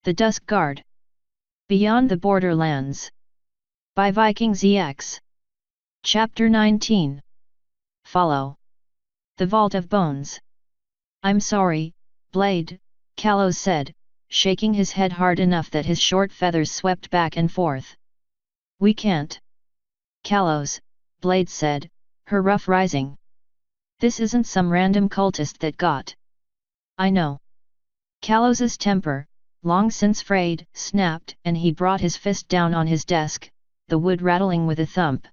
The Dusk Guard. Beyond the Borderlands. By Viking ZX. Chapter 19. Follow. The Vault of Bones. I'm sorry, Blade, Kalos said, shaking his head hard enough that his short feathers swept back and forth. We can't. Kalos, Blade said, her ruff rising. This isn't some random cultist that got. I know. Kalos's temper, long since frayed, snapped, and he brought his fist down on his desk, the wood rattling with a thump.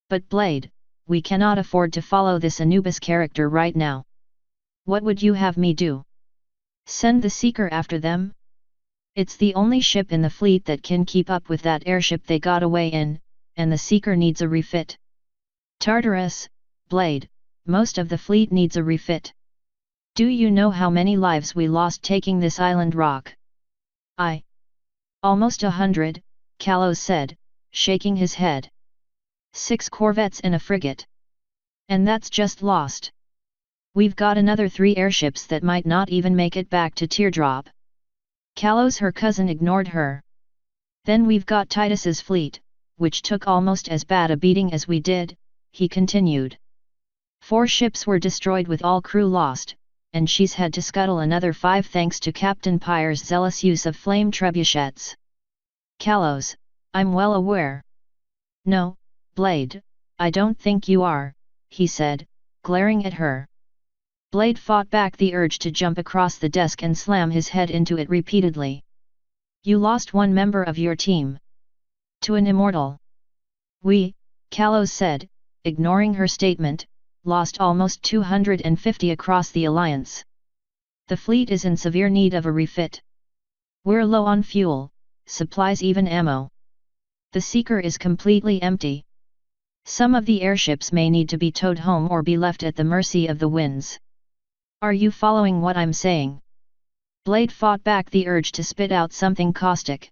But Blade, we cannot afford to follow this Anubis character right now. What would you have me do? Send the Seeker after them? It's the only ship in the fleet that can keep up with that airship they got away in, and the Seeker needs a refit. Tartarus, Blade, most of the fleet needs a refit. Do you know how many lives we lost taking this island rock? Almost 100, Kalos said, shaking his head. 6 corvettes and a frigate. And that's just lost. We've got another 3 airships that might not even make it back to Teardrop. Kalos, her cousin, ignored her. Then we've got Titus's fleet, which took almost as bad a beating as we did, he continued. 4 ships were destroyed with all crew lost, and she's had to scuttle another 5 thanks to Captain Pyre's zealous use of flame trebuchets. Kalos, I'm well aware. No, Blade, I don't think you are, he said, glaring at her. Blade fought back the urge to jump across the desk and slam his head into it repeatedly. You lost 1 member of your team. To an immortal. We, Kalos said, ignoring her statement, lost almost 250 across the Alliance. The fleet is in severe need of a refit. We're low on fuel, supplies, even ammo. The Seeker is completely empty. Some of the airships may need to be towed home or be left at the mercy of the winds. Are you following what I'm saying? Blade fought back the urge to spit out something caustic.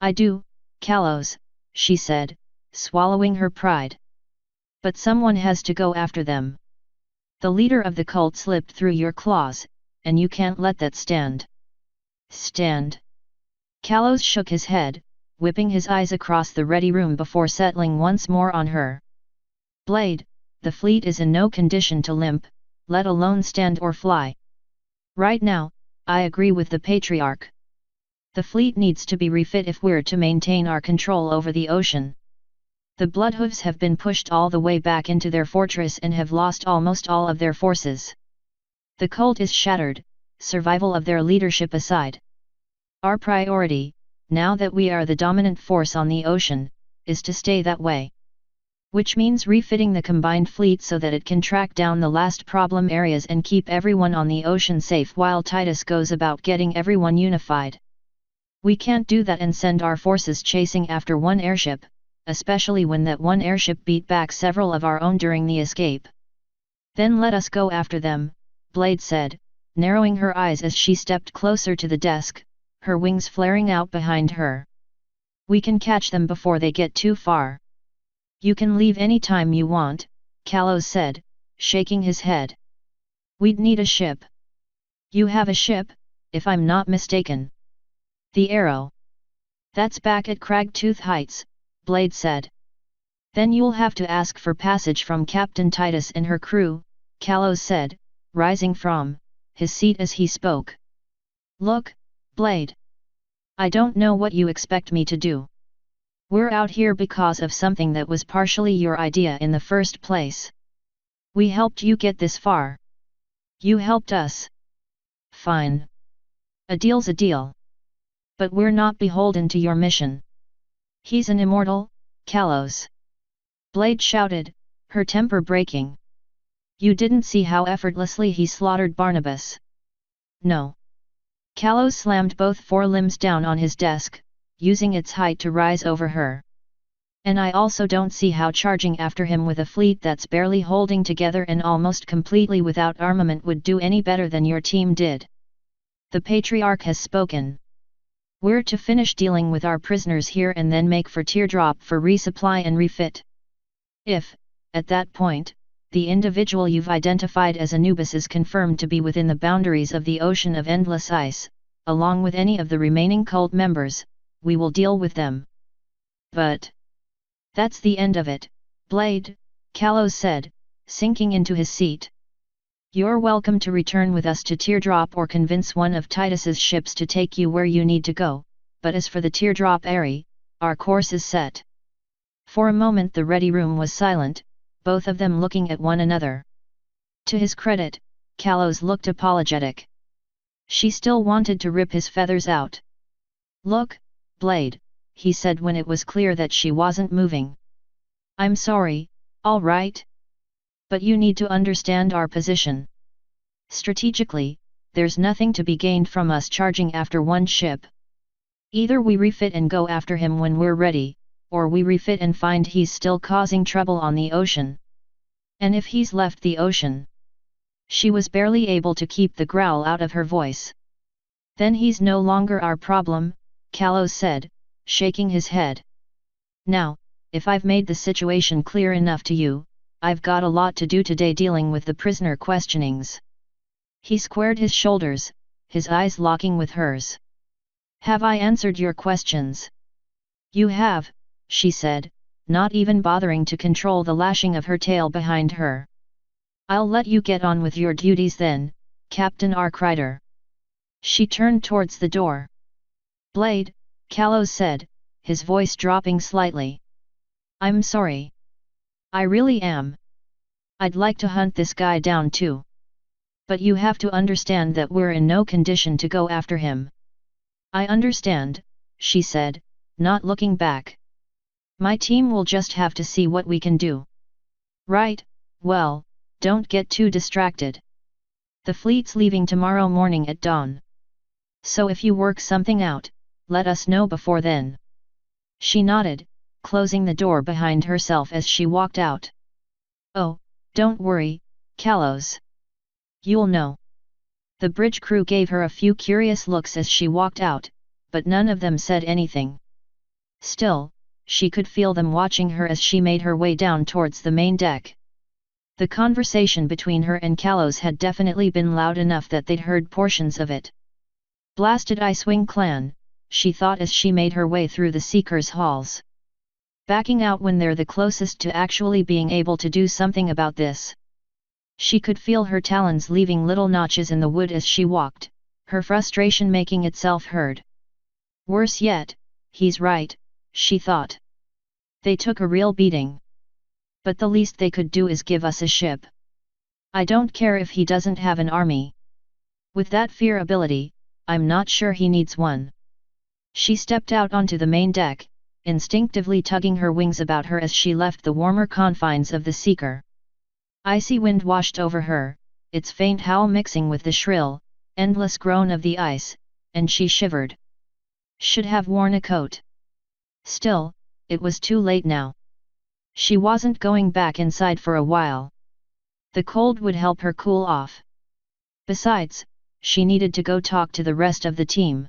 I do, Kalos, she said, swallowing her pride. But someone has to go after them. The leader of the cult slipped through your claws, and you can't let that stand. Stand? Kalos shook his head, whipping his eyes across the ready room before settling once more on her. Blade, the fleet is in no condition to limp, let alone stand or fly. Right now, I agree with the Patriarch. The fleet needs to be refit if we're to maintain our control over the ocean. The Bloodhoofs have been pushed all the way back into their fortress and have lost almost all of their forces. The cult is shattered, survival of their leadership aside. Our priority, now that we are the dominant force on the ocean, is to stay that way. Which means refitting the combined fleet so that it can track down the last problem areas and keep everyone on the ocean safe while Titus goes about getting everyone unified. We can't do that and send our forces chasing after 1 airship, especially when that 1 airship beat back several of our own during the escape. Then let us go after them, Blade said, narrowing her eyes as she stepped closer to the desk, her wings flaring out behind her. We can catch them before they get too far. You can leave any time you want, Kalos said, shaking his head. We'd need a ship. You have a ship, if I'm not mistaken. The Arrow. That's back at Cragtooth Heights, Blade said. Then you'll have to ask for passage from Captain Titus and her crew, Kalos said, rising from his seat as he spoke. Look, Blade. I don't know what you expect me to do. We're out here because of something that was partially your idea in the first place. We helped you get this far. You helped us. Fine. A deal's a deal. But we're not beholden to your mission. He's an immortal, Kalos. Blade shouted, her temper breaking. You didn't see how effortlessly he slaughtered Barnabas. No. Kalos slammed both forelimbs down on his desk, using its height to rise over her. And I also don't see how charging after him with a fleet that's barely holding together and almost completely without armament would do any better than your team did. The Patriarch has spoken. We're to finish dealing with our prisoners here and then make for Teardrop for resupply and refit. If, at that point, the individual you've identified as Anubis is confirmed to be within the boundaries of the ocean of endless ice, along with any of the remaining cult members, we will deal with them. But that's the end of it, Blade, Kalos said, sinking into his seat. You're welcome to return with us to Teardrop or convince one of Titus's ships to take you where you need to go, but as for the Teardrop Airy, our course is set. For a moment the ready room was silent, both of them looking at one another. To his credit, Kalos looked apologetic. She still wanted to rip his feathers out. Look, Blade, he said when it was clear that she wasn't moving. I'm sorry, all right? But you need to understand our position. Strategically, there's nothing to be gained from us charging after one ship. Either we refit and go after him when we're ready, or we refit and find he's still causing trouble on the ocean. And if he's left the ocean... She was barely able to keep the growl out of her voice. Then he's no longer our problem, Kalos said, shaking his head. Now, if I've made the situation clear enough to you, I've got a lot to do today dealing with the prisoner questionings. He squared his shoulders, his eyes locking with hers. Have I answered your questions? You have, she said, not even bothering to control the lashing of her tail behind her. I'll let you get on with your duties then, Captain Arkrider. She turned towards the door. Blade, Kalos said, his voice dropping slightly. I'm sorry. I really am. I'd like to hunt this guy down too. But you have to understand that we're in no condition to go after him. I understand, she said, not looking back. My team will just have to see what we can do. Right, well, don't get too distracted. The fleet's leaving tomorrow morning at dawn. So if you work something out, let us know before then. She nodded, closing the door behind herself as she walked out. Oh, don't worry, Kalos. You'll know. The bridge crew gave her a few curious looks as she walked out, but none of them said anything. Still, she could feel them watching her as she made her way down towards the main deck. The conversation between her and Kalos had definitely been loud enough that they'd heard portions of it. Blasted Icewing clan, she thought as she made her way through the Seekers' halls. Backing out when they're the closest to actually being able to do something about this. She could feel her talons leaving little notches in the wood as she walked, her frustration making itself heard. Worse yet, he's right, she thought. They took a real beating. But the least they could do is give us a ship. I don't care if he doesn't have an army. With that fear ability, I'm not sure he needs one. She stepped out onto the main deck, instinctively tugging her wings about her as she left the warmer confines of the Seeker. Icy wind washed over her, its faint howl mixing with the shrill, endless groan of the ice, and she shivered. Should have worn a coat. Still, it was too late now. She wasn't going back inside for a while. The cold would help her cool off. Besides, she needed to go talk to the rest of the team.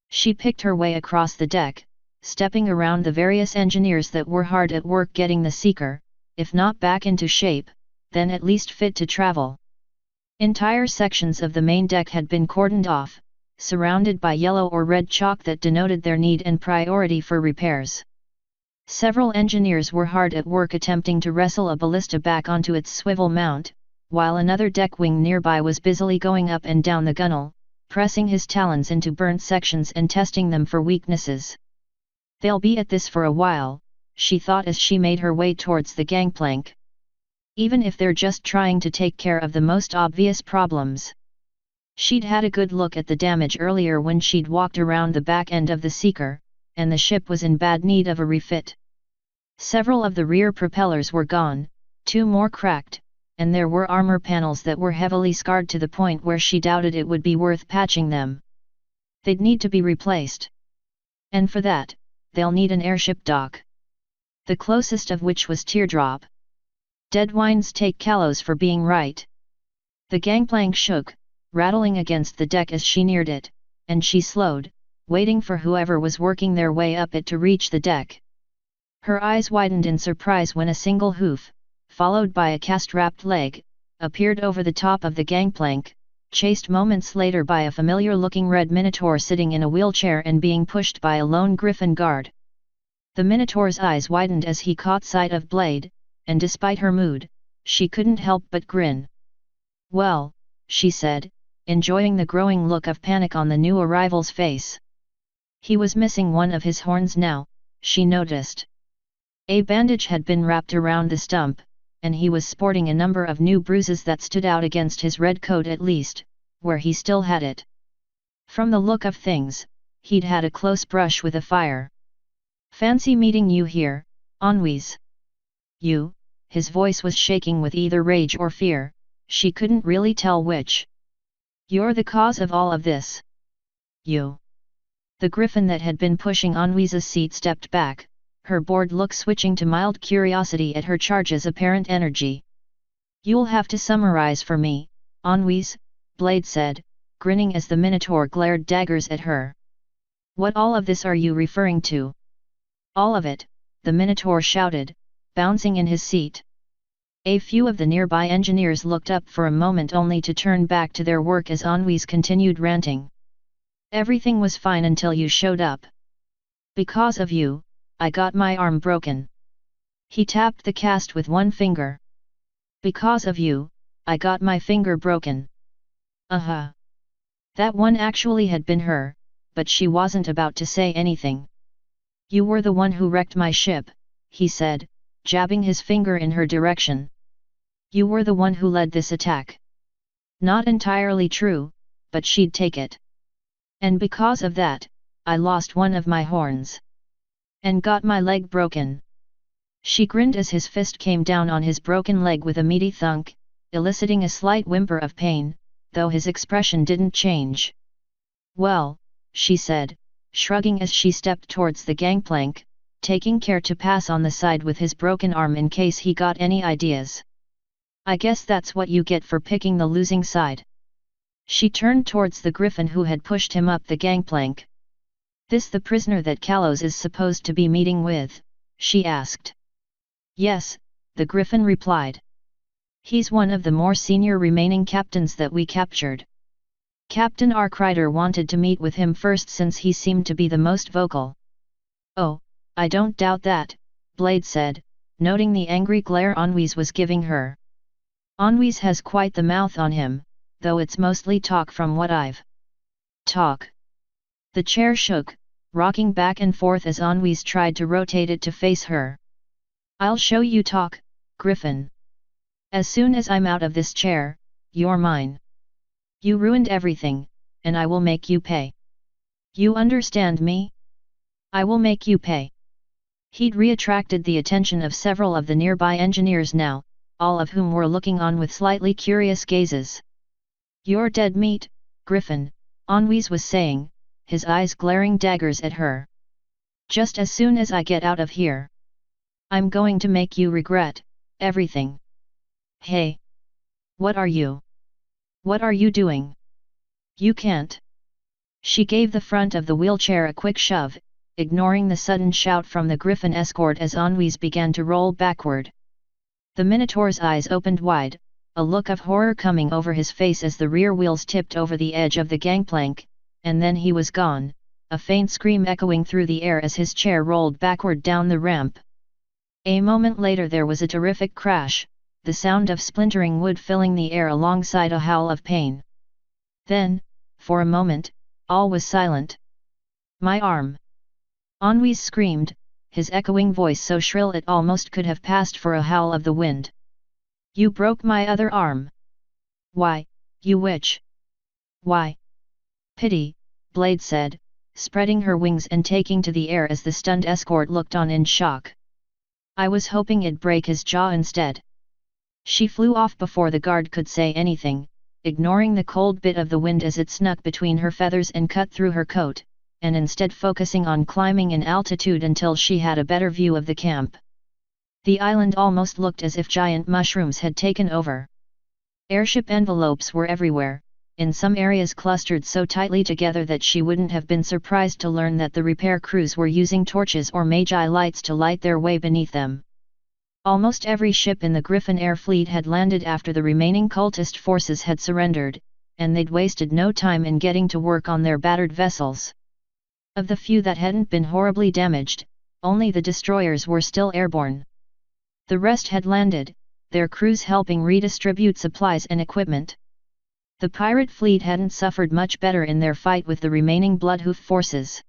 She picked her way across the deck, stepping around the various engineers that were hard at work getting the Seeker, if not back into shape, then at least fit to travel. Entire sections of the main deck had been cordoned off, surrounded by yellow or red chalk that denoted their need and priority for repairs. Several engineers were hard at work attempting to wrestle a ballista back onto its swivel mount, while another deck wing nearby was busily going up and down the gunnel, pressing his talons into burnt sections and testing them for weaknesses. They'll be at this for a while, she thought as she made her way towards the gangplank. Even if they're just trying to take care of the most obvious problems. She'd had a good look at the damage earlier when she'd walked around the back end of the Seeker, and the ship was in bad need of a refit. Several of the rear propellers were gone, 2 more cracked, and there were armor panels that were heavily scarred to the point where she doubted it would be worth patching them. They'd need to be replaced. And for that, they'll need an airship dock. The closest of which was Teardrop. Deadwines take Kalos for being right. The gangplank shook, rattling against the deck as she neared it, and she slowed, waiting for whoever was working their way up it to reach the deck. Her eyes widened in surprise when a single hoof, followed by a cast-wrapped leg, appeared over the top of the gangplank, chased moments later by a familiar-looking red minotaur sitting in a wheelchair and being pushed by a lone griffin guard. The minotaur's eyes widened as he caught sight of Blade, and despite her mood, she couldn't help but grin. "Well," she said, enjoying the growing look of panic on the new arrival's face. He was missing one of his horns now, she noticed. A bandage had been wrapped around the stump, and he was sporting a number of new bruises that stood out against his red coat at least, where he still had it. From the look of things, he'd had a close brush with a fire. "Fancy meeting you here, Anouise." "You?" His voice was shaking with either rage or fear, she couldn't really tell which. "You're the cause of all of this." "You?" The griffin that had been pushing Anouise's seat stepped back, her bored look switching to mild curiosity at her charge's apparent energy. "You'll have to summarize for me, Anouise," Blade said, grinning as the minotaur glared daggers at her. "What all of this are you referring to?" "All of it," the minotaur shouted, bouncing in his seat. A few of the nearby engineers looked up for a moment only to turn back to their work as Anouise continued ranting. "Everything was fine until you showed up. Because of you, I got my arm broken." He tapped the cast with one finger. "Because of you, I got my finger broken." Uh-huh. That one actually had been her, but she wasn't about to say anything. "You were the one who wrecked my ship," he said, jabbing his finger in her direction. "You were the one who led this attack." Not entirely true, but she'd take it. "And because of that, I lost one of my horns. And got my leg broken." She grinned as his fist came down on his broken leg with a meaty thunk, eliciting a slight whimper of pain, though his expression didn't change. "Well," she said, shrugging as she stepped towards the gangplank, taking care to pass on the side with his broken arm in case he got any ideas. "I guess that's what you get for picking the losing side." She turned towards the griffin who had pushed him up the gangplank. "This the prisoner that Kalos is supposed to be meeting with?" she asked. "Yes," the griffin replied. "He's one of the more senior remaining captains that we captured. Captain Arkrider wanted to meet with him first since he seemed to be the most vocal." "Oh, I don't doubt that," Blade said, noting the angry glare Anouise was giving her. "Anouise has quite the mouth on him, though it's mostly talk from what I've..." "Talk?" The chair shook, rocking back and forth as Anouise tried to rotate it to face her. "I'll show you talk, Griffin. As soon as I'm out of this chair, you're mine. You ruined everything, and I will make you pay. You understand me? I will make you pay." He'd reattracted the attention of several of the nearby engineers now, all of whom were looking on with slightly curious gazes. "You're dead meat, Griffin," Anouise was saying, his eyes glaring daggers at her. "Just as soon as I get out of here, I'm going to make you regret everything." "Hey! What are you? What are you doing? You can't." She gave the front of the wheelchair a quick shove, ignoring the sudden shout from the griffin escort as Anouise began to roll backward. The minotaur's eyes opened wide, a look of horror coming over his face as the rear wheels tipped over the edge of the gangplank, and then he was gone, a faint scream echoing through the air as his chair rolled backward down the ramp. A moment later there was a terrific crash, the sound of splintering wood filling the air alongside a howl of pain. Then, for a moment, all was silent. "My arm!" Anouise screamed, his echoing voice so shrill it almost could have passed for a howl of the wind. "You broke my other arm! Why, you witch! Why?" "Pity," Blade said, spreading her wings and taking to the air as the stunned escort looked on in shock. "I was hoping it'd break his jaw instead." She flew off before the guard could say anything, ignoring the cold bit of the wind as it snuck between her feathers and cut through her coat, and instead focusing on climbing in altitude until she had a better view of the camp. The island almost looked as if giant mushrooms had taken over. Airship envelopes were everywhere, in some areas clustered so tightly together that she wouldn't have been surprised to learn that the repair crews were using torches or magi lights to light their way beneath them. Almost every ship in the Griffin air fleet had landed after the remaining cultist forces had surrendered, and they'd wasted no time in getting to work on their battered vessels. Of the few that hadn't been horribly damaged, only the destroyers were still airborne. The rest had landed, their crews helping redistribute supplies and equipment. The pirate fleet hadn't suffered much better in their fight with the remaining Bloodhoof forces.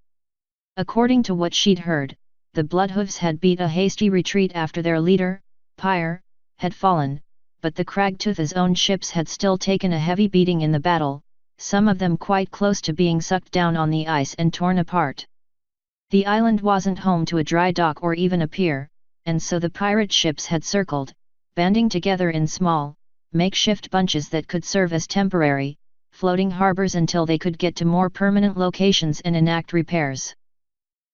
According to what she'd heard, the Bloodhoofs had beat a hasty retreat after their leader, Pyre, had fallen, but the Kragtooth's own ships had still taken a heavy beating in the battle, some of them quite close to being sucked down on the ice and torn apart. The island wasn't home to a dry dock or even a pier, and so the pirate ships had circled, banding together in small, makeshift bunches that could serve as temporary, floating harbors until they could get to more permanent locations and enact repairs.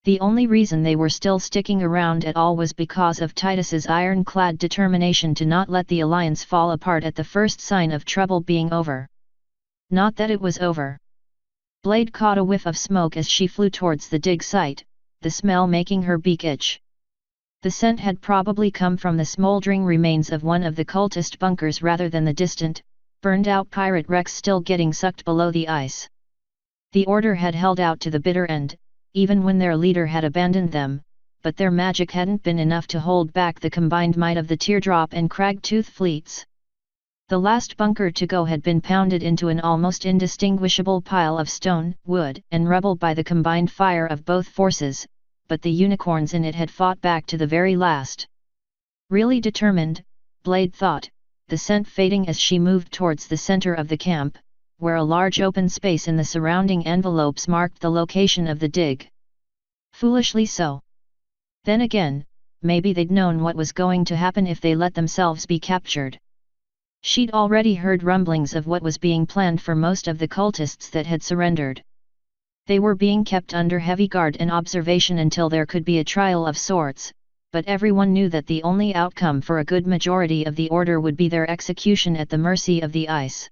The only reason they were still sticking around at all was because of Titus's ironclad determination to not let the alliance fall apart at the first sign of trouble being over. Not that it was over. Blade caught a whiff of smoke as she flew towards the dig site, the smell making her beak itch. The scent had probably come from the smoldering remains of one of the cultist bunkers rather than the distant, burned-out pirate wrecks still getting sucked below the ice. The Order had held out to the bitter end, even when their leader had abandoned them, but their magic hadn't been enough to hold back the combined might of the Teardrop and Kragtooth fleets. The last bunker to go had been pounded into an almost indistinguishable pile of stone, wood, and rubble by the combined fire of both forces, but the unicorns in it had fought back to the very last. Really determined, Blade thought, the scent fading as she moved towards the center of the camp, where a large open space in the surrounding envelopes marked the location of the dig. Foolishly so. Then again, maybe they'd known what was going to happen if they let themselves be captured. She'd already heard rumblings of what was being planned for most of the cultists that had surrendered. They were being kept under heavy guard and observation until there could be a trial of sorts, but everyone knew that the only outcome for a good majority of the Order would be their execution at the mercy of the ice.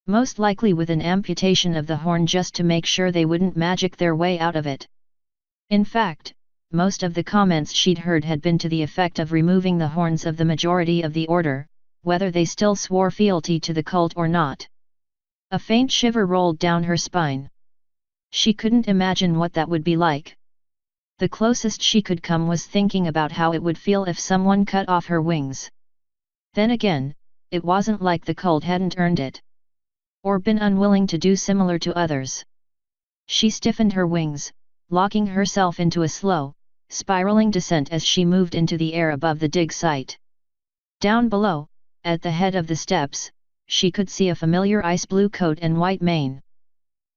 Most likely with an amputation of the horn just to make sure they wouldn't magic their way out of it. In fact, most of the comments she'd heard had been to the effect of removing the horns of the majority of the Order, whether they still swore fealty to the cult or not. A faint shiver rolled down her spine. She couldn't imagine what that would be like. The closest she could come was thinking about how it would feel if someone cut off her wings. Then again, it wasn't like the cult hadn't earned it, or been unwilling to do similar to others. She stiffened her wings, locking herself into a slow, spiraling descent as she moved into the air above the dig site. Down below, at the head of the steps, she could see a familiar ice blue coat and white mane.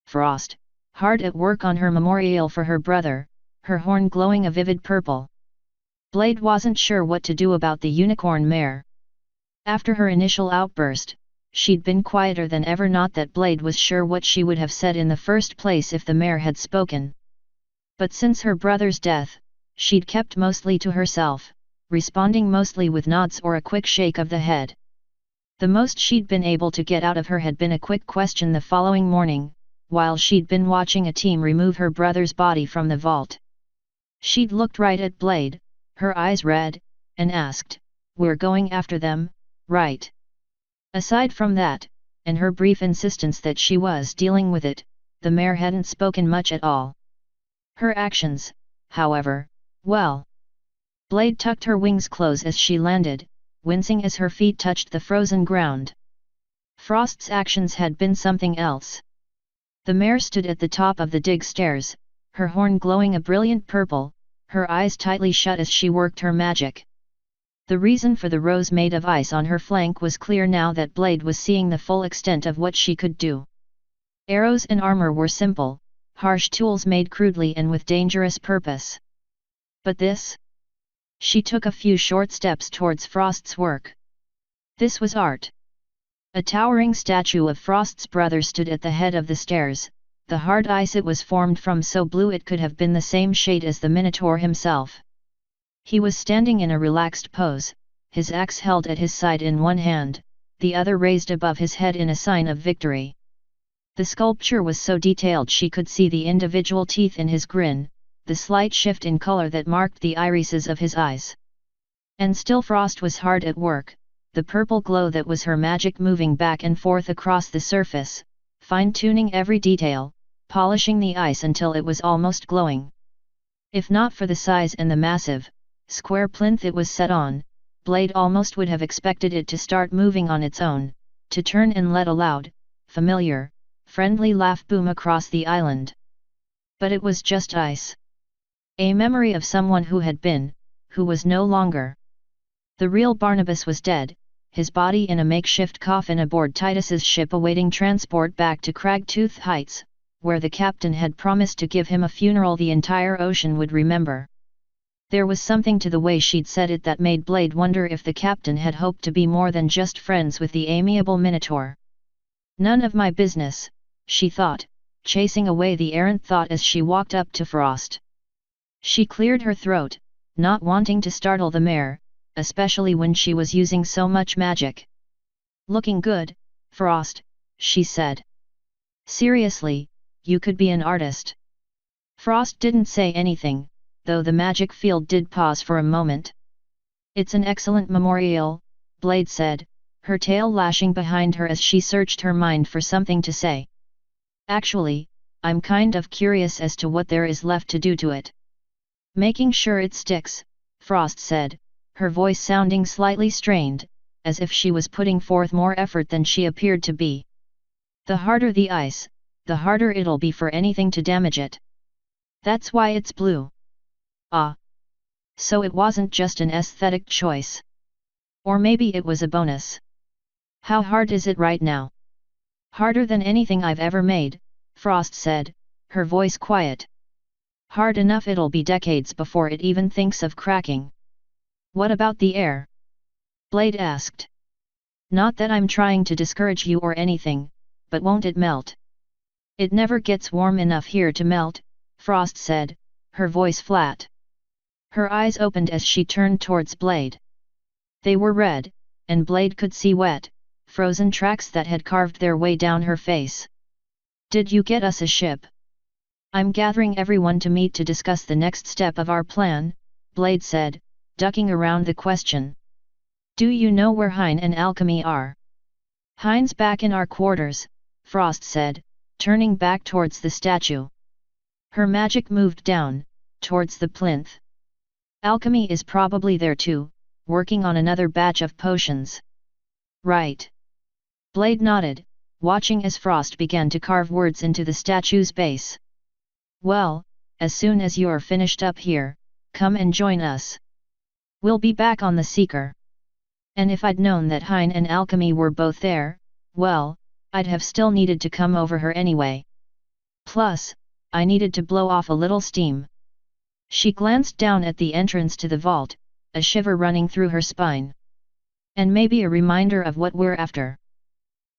Frost, hard at work on her memorial for her brother, her horn glowing a vivid purple. Blade wasn't sure what to do about the unicorn mare. After her initial outburst, she'd been quieter than ever, not that Blade was sure what she would have said in the first place if the mare had spoken. But since her brother's death, she'd kept mostly to herself, responding mostly with nods or a quick shake of the head. The most she'd been able to get out of her had been a quick question the following morning, while she'd been watching a team remove her brother's body from the vault. She'd looked right at Blade, her eyes red, and asked, "We're going after them, right?" Aside from that, and her brief insistence that she was dealing with it, the mare hadn't spoken much at all. Her actions, however, well. Blade tucked her wings close as she landed, wincing as her feet touched the frozen ground. Frost's actions had been something else. The mare stood at the top of the dig stairs, her horn glowing a brilliant purple, her eyes tightly shut as she worked her magic. The reason for the rose made of ice on her flank was clear now that Blade was seeing the full extent of what she could do. Arrows and armor were simple, harsh tools made crudely and with dangerous purpose. But this? She took a few short steps towards Frost's work. This was art. A towering statue of Frost's brother stood at the head of the stairs, the hard ice it was formed from so blue it could have been the same shade as the Minotaur himself. He was standing in a relaxed pose, his axe held at his side in one hand, the other raised above his head in a sign of victory. The sculpture was so detailed she could see the individual teeth in his grin, the slight shift in color that marked the irises of his eyes. And still Frost was hard at work, the purple glow that was her magic moving back and forth across the surface, fine-tuning every detail, polishing the ice until it was almost glowing. If not for the size and the massive, square plinth it was set on, Blade almost would have expected it to start moving on its own, to turn and let a loud, familiar, friendly laugh boom across the island. But it was just ice. A memory of someone who had been, who was no longer. The real Barnabas was dead, his body in a makeshift coffin aboard Titus's ship awaiting transport back to Cragtooth Heights, where the captain had promised to give him a funeral the entire ocean would remember. There was something to the way she'd said it that made Blade wonder if the captain had hoped to be more than just friends with the amiable Minotaur. None of my business, she thought, chasing away the errant thought as she walked up to Frost. She cleared her throat, not wanting to startle the mare, especially when she was using so much magic. "Looking good, Frost," she said. "Seriously, you could be an artist." Frost didn't say anything, though the magic field did pause for a moment. "It's an excellent memorial," Blade said, her tail lashing behind her as she searched her mind for something to say. "Actually, I'm kind of curious as to what there is left to do to it." "Making sure it sticks," Frost said, her voice sounding slightly strained, as if she was putting forth more effort than she appeared to be. "The harder the ice, the harder it'll be for anything to damage it. That's why it's blue." "Ah. So it wasn't just an aesthetic choice. Or maybe it was a bonus. How hard is it right now?" "Harder than anything I've ever made," Frost said, her voice quiet. "Hard enough it'll be decades before it even thinks of cracking." "What about the air?" Blade asked. "Not that I'm trying to discourage you or anything, but won't it melt?" "It never gets warm enough here to melt," Frost said, her voice flat. Her eyes opened as she turned towards Blade. They were red, and Blade could see wet, frozen tracks that had carved their way down her face. "Did you get us a ship?" "I'm gathering everyone to meet to discuss the next step of our plan," Blade said, ducking around the question. "Do you know where Hein and Alchemy are?" "Hein's back in our quarters," Frost said, turning back towards the statue. Her magic moved down, towards the plinth. "Alchemy is probably there too, working on another batch of potions." "Right." Blade nodded, watching as Frost began to carve words into the statue's base. "Well, as soon as you're finished up here, come and join us. We'll be back on the Seeker." "And if I'd known that Hein and Alchemy were both there, well, I'd have still needed to come over her anyway. Plus, I needed to blow off a little steam." She glanced down at the entrance to the vault, a shiver running through her spine. "And maybe a reminder of what we're after."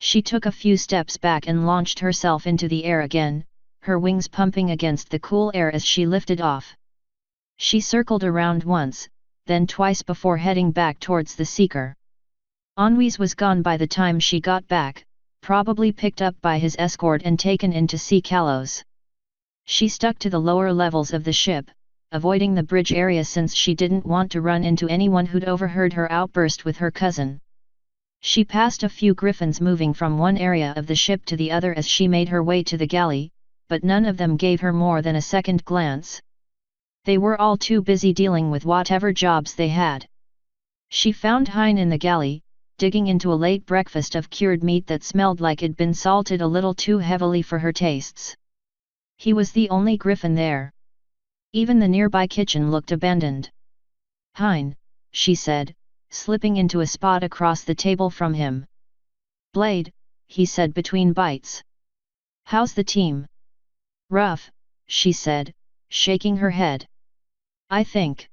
She took a few steps back and launched herself into the air again, her wings pumping against the cool air as she lifted off. She circled around once, then twice before heading back towards the Seeker. Anwi's was gone by the time she got back, probably picked up by his escort and taken into Sea Callows. She stuck to the lower levels of the ship, avoiding the bridge area since she didn't want to run into anyone who'd overheard her outburst with her cousin. She passed a few griffins moving from one area of the ship to the other as she made her way to the galley, but none of them gave her more than a second glance. They were all too busy dealing with whatever jobs they had. She found Hein in the galley, digging into a late breakfast of cured meat that smelled like it'd been salted a little too heavily for her tastes. He was the only griffin there. Even the nearby kitchen looked abandoned. "Hein," she said, slipping into a spot across the table from him. "Blade," he said between bites. "How's the team?" "Rough," she said, shaking her head. "I think."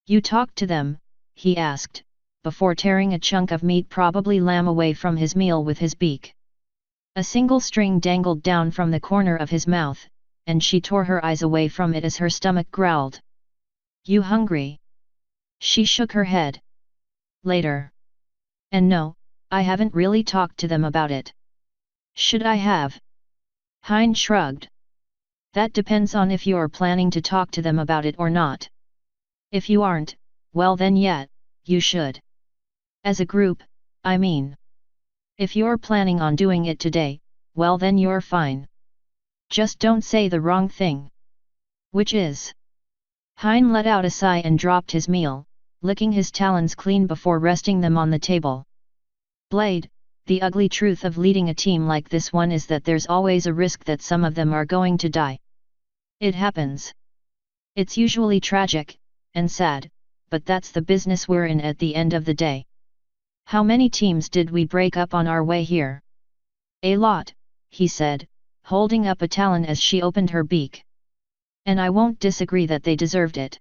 "You talked to them?" he asked, before tearing a chunk of meat, probably lamb, away from his meal with his beak. A single string dangled down from the corner of his mouth, and she tore her eyes away from it as her stomach growled. "You hungry?" She shook her head. "Later." "And no, I haven't really talked to them about it." "Should I have?" Hein shrugged. "That depends on if you're planning to talk to them about it or not. If you aren't, well then you should." As a group, I mean. If you're planning on doing it today, well then you're fine. Just don't say the wrong thing. Which is? Hein let out a sigh and dropped his meal, licking his talons clean before resting them on the table. Blade, the ugly truth of leading a team like this one is that there's always a risk that some of them are going to die. It happens. It's usually tragic, and sad, but that's the business we're in at the end of the day. How many teams did we break up on our way here? A lot, he said, holding up a talon as she opened her beak. And I won't disagree that they deserved it.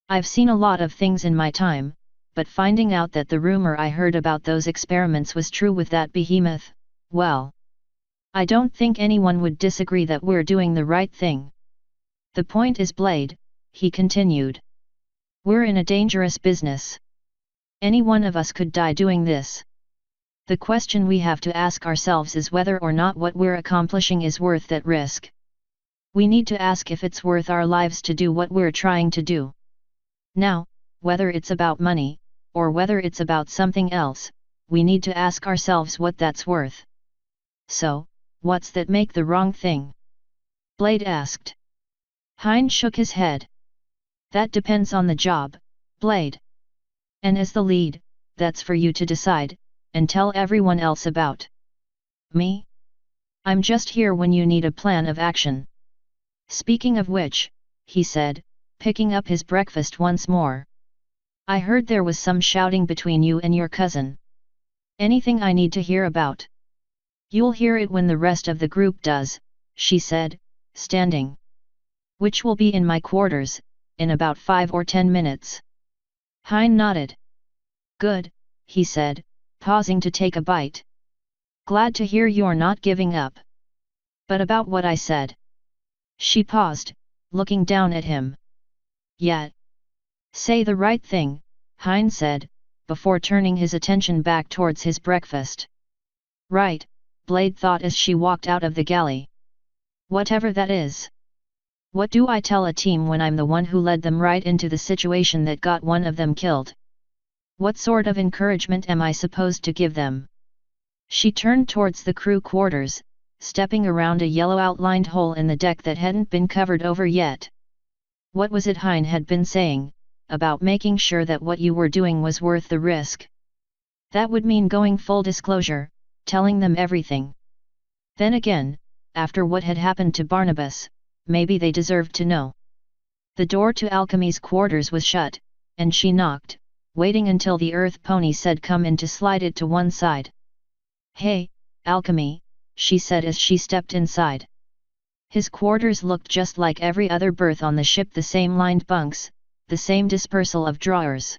I've seen a lot of things in my time, but finding out that the rumor I heard about those experiments was true with that behemoth, well. I don't think anyone would disagree that we're doing the right thing. The point is, Blade, he continued. We're in a dangerous business. Any one of us could die doing this. The question we have to ask ourselves is whether or not what we're accomplishing is worth that risk. We need to ask if it's worth our lives to do what we're trying to do. Now, whether it's about money, or whether it's about something else, we need to ask ourselves what that's worth. So, what's that make the wrong thing? Blade asked. Hein shook his head. That depends on the job, Blade. And as the lead, that's for you to decide, and tell everyone else about. Me? I'm just here when you need a plan of action. Speaking of which, he said, picking up his breakfast once more. I heard there was some shouting between you and your cousin. Anything I need to hear about? You'll hear it when the rest of the group does, she said, standing. Which will be in my quarters, in about 5 or 10 minutes. Hein nodded. Good, he said, pausing to take a bite. Glad to hear you're not giving up. But about what I said. She paused, looking down at him. Yet. Say the right thing, Hein said, before turning his attention back towards his breakfast. Right, Blade thought as she walked out of the galley. Whatever that is. What do I tell a team when I'm the one who led them right into the situation that got one of them killed? What sort of encouragement am I supposed to give them? She turned towards the crew quarters, stepping around a yellow outlined hole in the deck that hadn't been covered over yet. What was it Hein had been saying, about making sure that what you were doing was worth the risk? That would mean going full disclosure, telling them everything. Then again, after what had happened to Barnabas, maybe they deserved to know. The door to Alchemy's quarters was shut, and she knocked, waiting until the Earth Pony said come in to slide it to one side. Hey, Alchemy, she said as she stepped inside. His quarters looked just like every other berth on the ship, the same lined bunks, the same dispersal of drawers.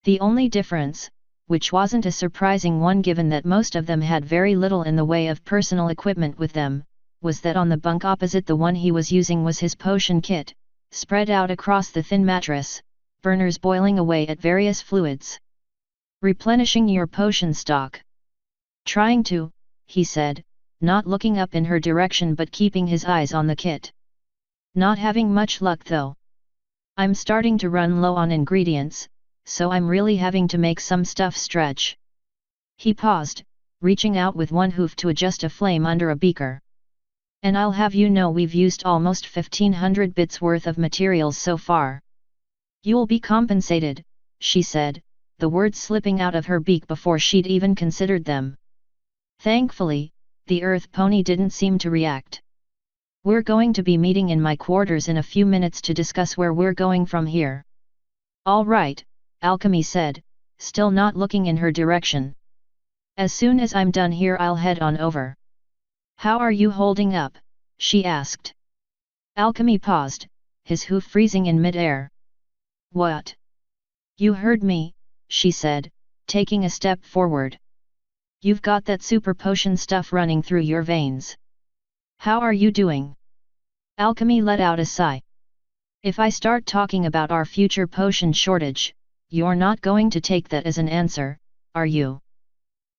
The only difference, which wasn't a surprising one given that most of them had very little in the way of personal equipment with them, was that on the bunk opposite the one he was using was his potion kit, spread out across the thin mattress, burners boiling away at various fluids. Replenishing your potion stock. Trying to, he said, not looking up in her direction but keeping his eyes on the kit. Not having much luck though. I'm starting to run low on ingredients, so I'm really having to make some stuff stretch. He paused, reaching out with one hoof to adjust a flame under a beaker. And I'll have you know we've used almost 1,500 bits worth of materials so far. You'll be compensated, she said, the words slipping out of her beak before she'd even considered them. Thankfully, the Earth Pony didn't seem to react. We're going to be meeting in my quarters in a few minutes to discuss where we're going from here. All right, Alchemy said, still not looking in her direction. As soon as I'm done here I'll head on over. How are you holding up? She asked. Alchemy paused, his hoof freezing in mid-air. What? You heard me, she said, taking a step forward. You've got that super potion stuff running through your veins. How are you doing? Alchemy let out a sigh. If I start talking about our future potion shortage, you're not going to take that as an answer, are you?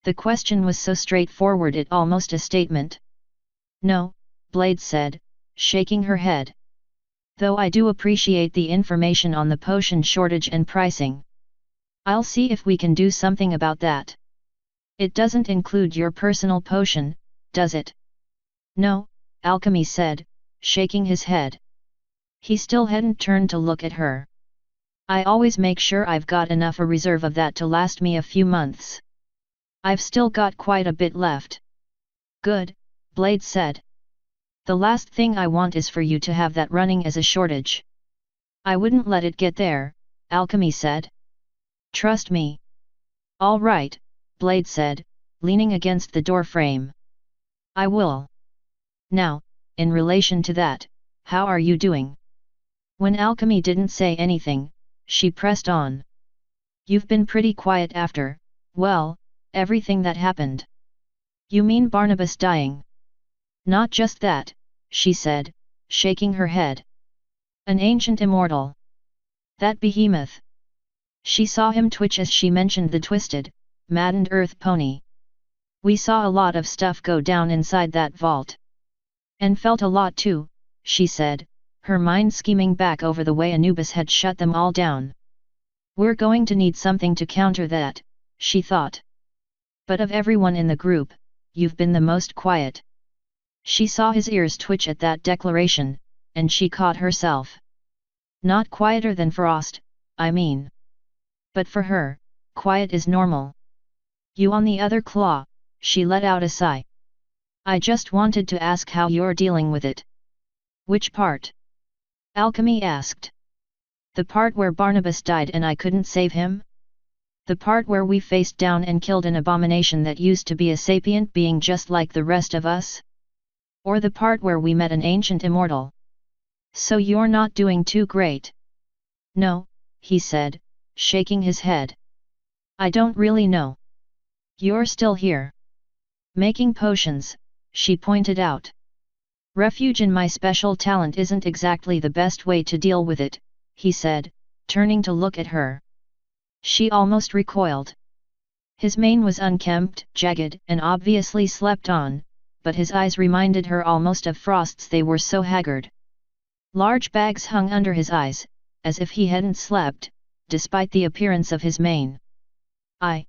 The question was so straightforward it almost a statement. No, Blade said, shaking her head. Though I do appreciate the information on the potion shortage and pricing. I'll see if we can do something about that. It doesn't include your personal potion, does it? No, Alchemy said, shaking his head. He still hadn't turned to look at her. I always make sure I've got enough a reserve of that to last me a few months. I've still got quite a bit left. Good, Blade said. The last thing I want is for you to have that running as a shortage. I wouldn't let it get there, Alchemy said. Trust me. All right, Blade said, leaning against the door frame. I will. Now, in relation to that, how are you doing? When Alchemy didn't say anything, she pressed on. You've been pretty quiet after, well, everything that happened. You mean Barnabas dying? Not just that, she said, shaking her head. An ancient immortal. That behemoth. She saw him twitch as she mentioned the twisted, maddened earth pony. We saw a lot of stuff go down inside that vault. And felt a lot too, she said, her mind scheming back over the way Anubis had shut them all down. We're going to need something to counter that, she thought. But of everyone in the group, you've been the most quiet. She saw his ears twitch at that declaration, and she caught herself. Not quieter than Frost, I mean. But for her, quiet is normal. You on the other claw, she let out a sigh. I just wanted to ask how you're dealing with it. Which part? Alchemy asked. The part where Barnabas died and I couldn't save him? The part where we faced down and killed an abomination that used to be a sapient being just like the rest of us? Or the part where we met an ancient immortal? So you're not doing too great. No, he said, shaking his head. I don't really know. You're still here. Making potions, she pointed out. Refuge in my special talent isn't exactly the best way to deal with it, he said, turning to look at her. She almost recoiled. His mane was unkempt, jagged, and obviously slept on, but his eyes reminded her almost of Frost's, they were so haggard. Large bags hung under his eyes, as if he hadn't slept, despite the appearance of his mane. I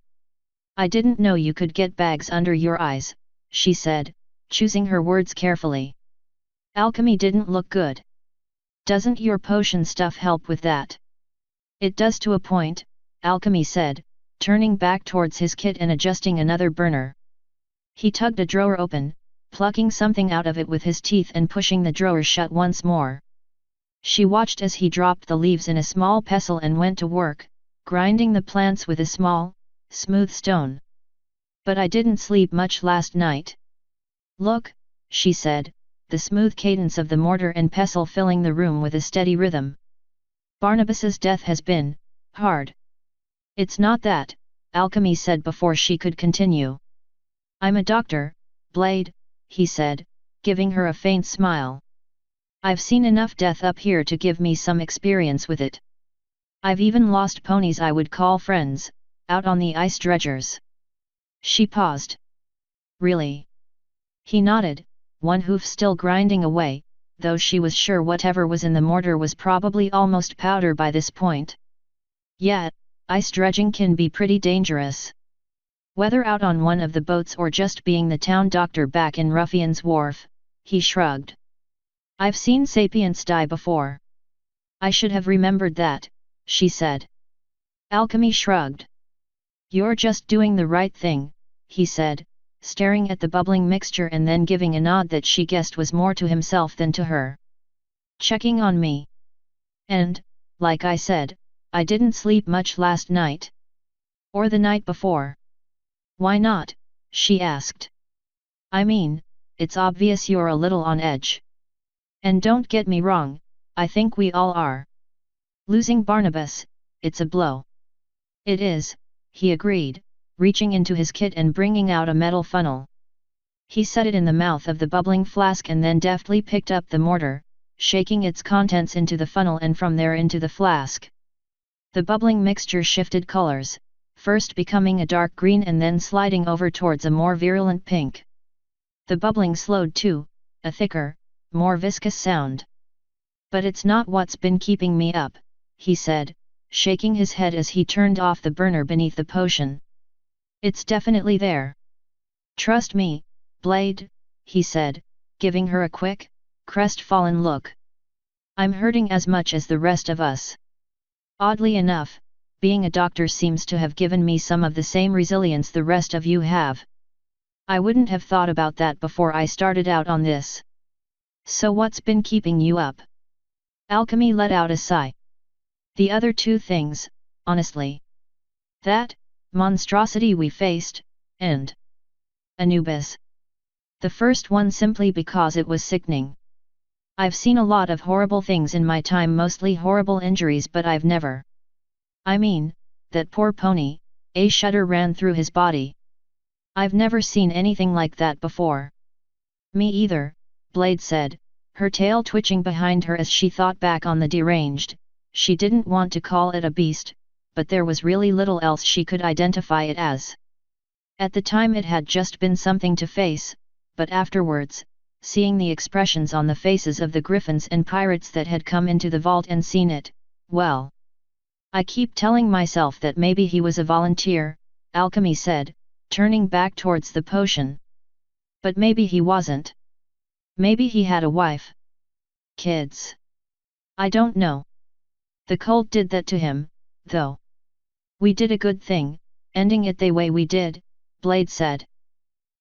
didn't know you could get bags under your eyes, she said, choosing her words carefully. Alchemy didn't look good. Doesn't your potion stuff help with that? It does to a point, Alchemy said, turning back towards his kit and adjusting another burner. He tugged a drawer open, plucking something out of it with his teeth and pushing the drawer shut once more. She watched as he dropped the leaves in a small pestle and went to work, grinding the plants with a small, smooth stone. But I didn't sleep much last night. Look, she said, the smooth cadence of the mortar and pestle filling the room with a steady rhythm. Barnabas's death has been hard. It's not that, Alchemy said before she could continue. I'm a doctor, Blade, he said, giving her a faint smile. I've seen enough death up here to give me some experience with it. I've even lost ponies I would call friends, out on the ice dredgers. She paused. Really? He nodded, one hoof still grinding away, though she was sure whatever was in the mortar was probably almost powder by this point. Yeah, ice dredging can be pretty dangerous. Whether out on one of the boats or just being the town doctor back in Ruffian's Wharf, he shrugged. I've seen sapients die before. I should have remembered that, she said. Alchemy shrugged. You're just doing the right thing, he said, staring at the bubbling mixture and then giving a nod that she guessed was more to himself than to her. Checking on me. And, like I said, I didn't sleep much last night. Or the night before. Why not? She asked. I mean, it's obvious you're a little on edge. And don't get me wrong, I think we all are. Losing Barnabas, it's a blow. It is, he agreed, reaching into his kit and bringing out a metal funnel. He set it in the mouth of the bubbling flask and then deftly picked up the mortar, shaking its contents into the funnel and from there into the flask. The bubbling mixture shifted colors, first becoming a dark green and then sliding over towards a more virulent pink. The bubbling slowed to a thicker, more viscous sound. But it's not what's been keeping me up, he said, shaking his head as he turned off the burner beneath the potion. It's definitely there. Trust me, Blade, he said, giving her a quick, crestfallen look. I'm hurting as much as the rest of us. Oddly enough, being a doctor seems to have given me some of the same resilience the rest of you have. I wouldn't have thought about that before I started out on this. So what's been keeping you up? Alchemy let out a sigh. The other two things, honestly. That monstrosity we faced, and Anubis. The first one simply because it was sickening. I've seen a lot of horrible things in my time, mostly horrible injuries, but I've never. I mean, that poor pony, a shudder ran through his body. I've never seen anything like that before. Me either, Blade said, her tail twitching behind her as she thought back on the deranged. She didn't want to call it a beast, but there was really little else she could identify it as. At the time it had just been something to face, but afterwards, seeing the expressions on the faces of the griffins and pirates that had come into the vault and seen it, well. I keep telling myself that maybe he was a volunteer, Alchemy said, turning back towards the potion. But maybe he wasn't. Maybe he had a wife. Kids. I don't know. The cult did that to him, though. We did a good thing, ending it the way we did, Blade said.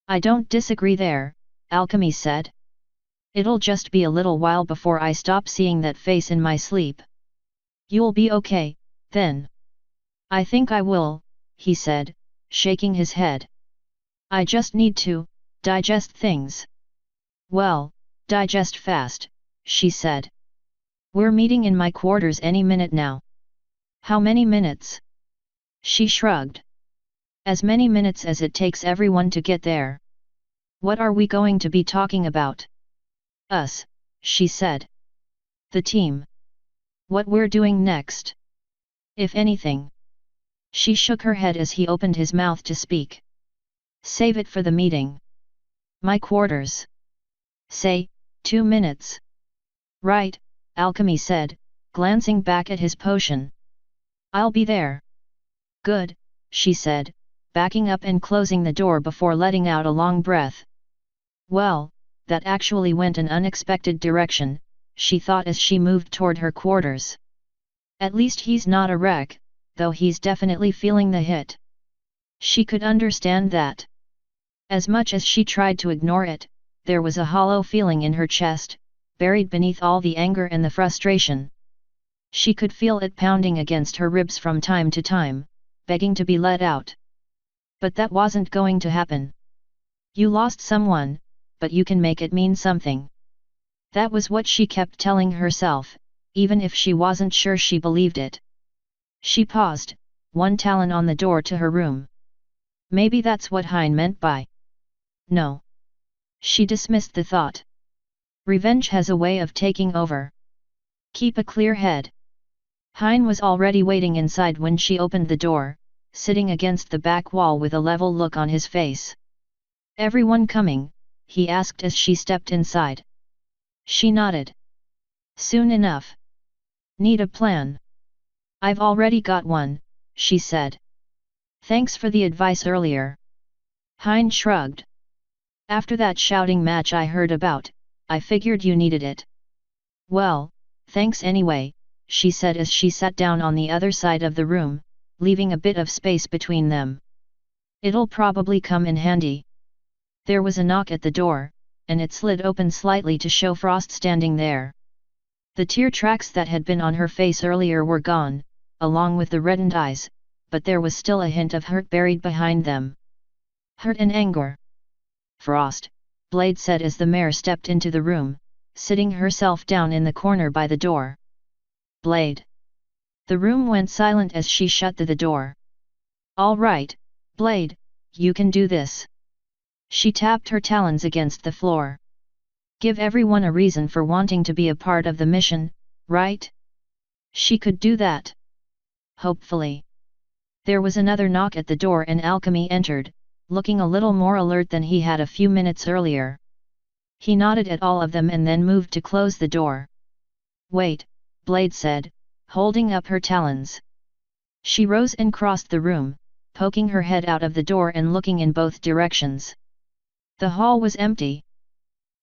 I don't disagree there, Alchemy said. It'll just be a little while before I stop seeing that face in my sleep. You'll be okay, then. I think I will, he said, shaking his head. I just need to digest things. Well, digest fast, she said. We're meeting in my quarters any minute now. How many minutes? She shrugged. As many minutes as it takes everyone to get there. What are we going to be talking about? Us, she said. The team. What we're doing next. If anything. She shook her head as he opened his mouth to speak. Save it for the meeting. My quarters. Say, 2 minutes. Right, Alchemy said, glancing back at his potion. I'll be there. Good, she said, backing up and closing the door before letting out a long breath. Well, that actually went an unexpected direction, she thought as she moved toward her quarters. At least he's not a wreck, though he's definitely feeling the hit. She could understand that. As much as she tried to ignore it, there was a hollow feeling in her chest, buried beneath all the anger and the frustration. She could feel it pounding against her ribs from time to time, begging to be let out. But that wasn't going to happen. You lost someone, but you can make it mean something. That was what she kept telling herself, even if she wasn't sure she believed it. She paused, one talon on the door to her room. Maybe that's what Hein meant by. No. She dismissed the thought. Revenge has a way of taking over. Keep a clear head. Hein was already waiting inside when she opened the door, sitting against the back wall with a level look on his face. Everyone coming? He asked as she stepped inside. She nodded. Soon enough. Need a plan? I've already got one, she said. Thanks for the advice earlier. Hein shrugged. After that shouting match I heard about, I figured you needed it. Well, thanks anyway, she said as she sat down on the other side of the room, leaving a bit of space between them. It'll probably come in handy. There was a knock at the door, and it slid open slightly to show Frost standing there. The tear tracks that had been on her face earlier were gone, along with the reddened eyes, but there was still a hint of hurt buried behind them. Hurt and anger. Frost, Blade said as the mare stepped into the room, sitting herself down in the corner by the door. Blade. The room went silent as she shut the door. All right, Blade, you can do this. She tapped her talons against the floor. Give everyone a reason for wanting to be a part of the mission, right? She could do that. Hopefully. There was another knock at the door and Alchemy entered, looking a little more alert than he had a few minutes earlier. He nodded at all of them and then moved to close the door. Wait, Blade said, holding up her talons. She rose and crossed the room, poking her head out of the door and looking in both directions. The hall was empty.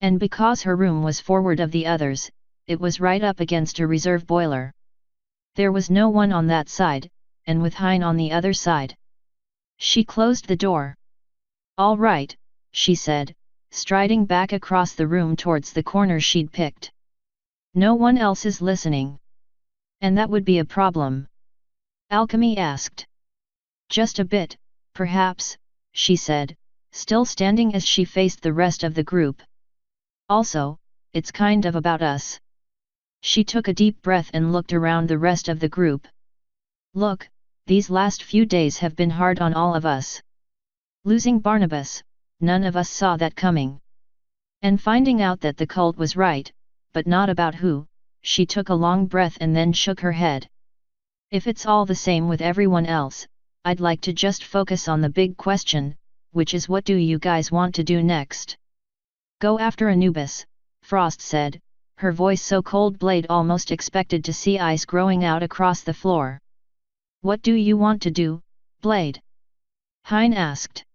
And because her room was forward of the others, it was right up against a reserve boiler. There was no one on that side, and with Hein on the other side. She closed the door. "All right," she said, striding back across the room towards the corner she'd picked. "No one else is listening. And that would be a problem?" Alchemy asked. "Just a bit, perhaps," she said, still standing as she faced the rest of the group. "Also, it's kind of about us." She took a deep breath and looked around the rest of the group. "Look, these last few days have been hard on all of us. Losing Barnabas, none of us saw that coming. And finding out that the cult was right, but not about who," she took a long breath and then shook her head. "If it's all the same with everyone else, I'd like to just focus on the big question, which is what do you guys want to do next?" "Go after Anubis," Frost said, her voice so cold Blade almost expected to see ice growing out across the floor. "What do you want to do, Blade?" Hein asked.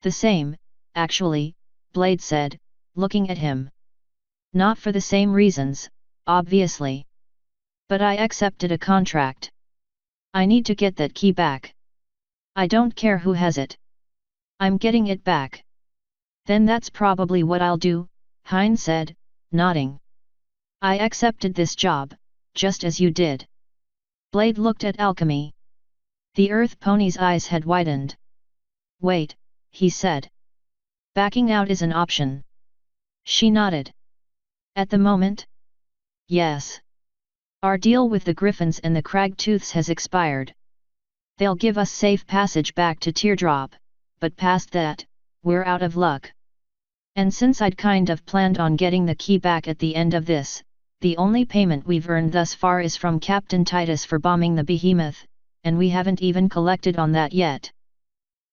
"The same, actually," Blade said, looking at him. "Not for the same reasons, obviously. But I accepted a contract. I need to get that key back. I don't care who has it. I'm getting it back." "Then that's probably what I'll do," Hein said, nodding. "I accepted this job, just as you did." Blade looked at Alchemy. The Earth Pony's eyes had widened. "Wait," he said. "Backing out is an option." She nodded. "At the moment?" "Yes. Our deal with the Griffins and the Cragtooths has expired. They'll give us safe passage back to Teardrop, but past that, we're out of luck. And since I'd kind of planned on getting the key back at the end of this, the only payment we've earned thus far is from Captain Titus for bombing the behemoth, and we haven't even collected on that yet."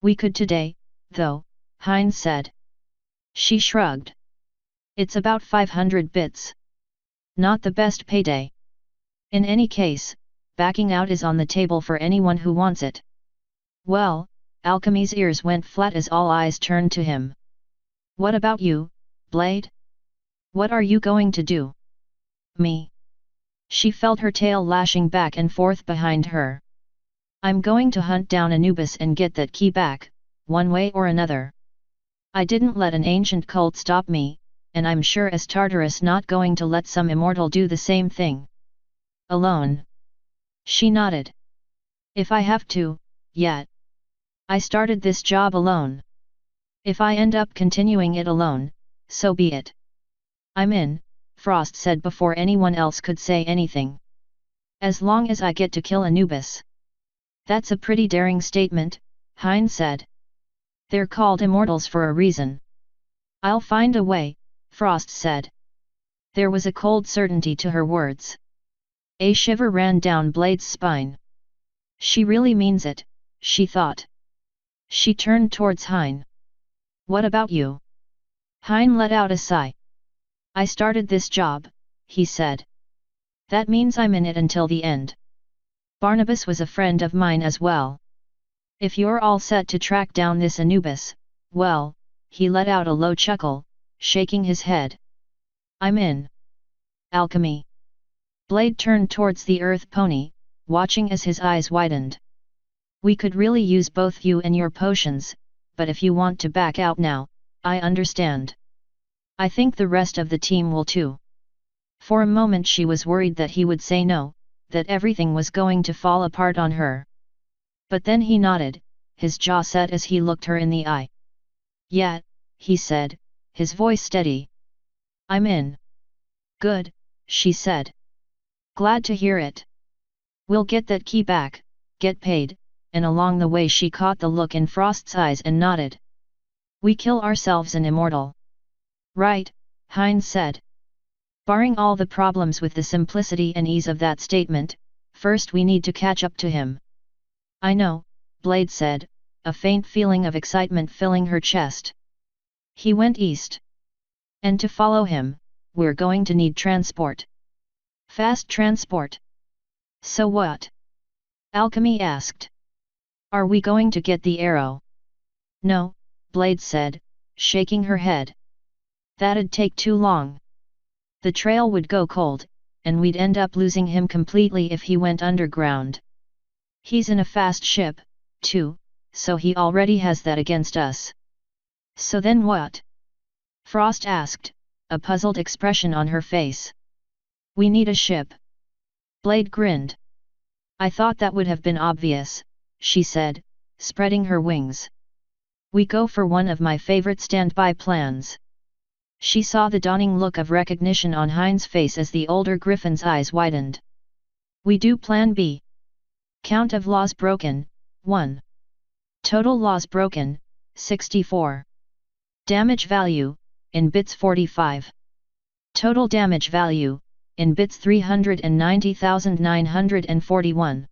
"We could today, though," Hein said. She shrugged. "It's about 500 bits. Not the best payday. In any case, backing out is on the table for anyone who wants it." "Well," Alchemy's ears went flat as all eyes turned to him. "What about you, Blade? What are you going to do?" "Me?" She felt her tail lashing back and forth behind her. "I'm going to hunt down Anubis and get that key back, one way or another. I didn't let an ancient cult stop me, and I'm sure as Tartarus not going to let some immortal do the same thing." "Alone?" She nodded. "If I have to, yeah. I started this job alone. If I end up continuing it alone, so be it." "I'm in," Frost said before anyone else could say anything. "As long as I get to kill Anubis." "That's a pretty daring statement," Hein said. "They're called immortals for a reason." "I'll find a way," Frost said. There was a cold certainty to her words. A shiver ran down Blade's spine. She really means it, she thought. She turned towards Hein. "What about you?" Hein let out a sigh. "I started this job," he said. "That means I'm in it until the end. Barnabas was a friend of mine as well. If you're all set to track down this Anubis, well," he let out a low chuckle, shaking his head. "I'm in." "Alchemy." Blade turned towards the Earth Pony, watching as his eyes widened. "We could really use both you and your potions, but if you want to back out now, I understand. I think the rest of the team will too." For a moment she was worried that he would say no, that everything was going to fall apart on her. But then he nodded, his jaw set as he looked her in the eye. "Yeah," he said, his voice steady. "I'm in." "Good," she said. "Glad to hear it. We'll get that key back, get paid," and along the way she caught the look in Frost's eyes and nodded. "We kill ourselves an immortal." "Right," Hein said. "Barring all the problems with the simplicity and ease of that statement, first we need to catch up to him." "I know," Blade said, a faint feeling of excitement filling her chest. "He went east. And to follow him, we're going to need transport. Fast transport." "So what?" Alchemy asked. Are we going to get the arrow? No, Blade said, shaking her head. That'd take too long. The trail would go cold, and we'd end up losing him completely if he went underground. He's in a fast ship, too, so he already has that against us. So then what? Frost asked, a puzzled expression on her face. We need a ship. Blade grinned. I thought that would have been obvious, she said, spreading her wings. We go for one of my favorite standby plans. She saw the dawning look of recognition on Hein's face as the older Griffin's eyes widened. We do Plan B. Count of laws broken, 1. Total laws broken, 64. Damage value, in bits 45. Total damage value, in bits 390,941.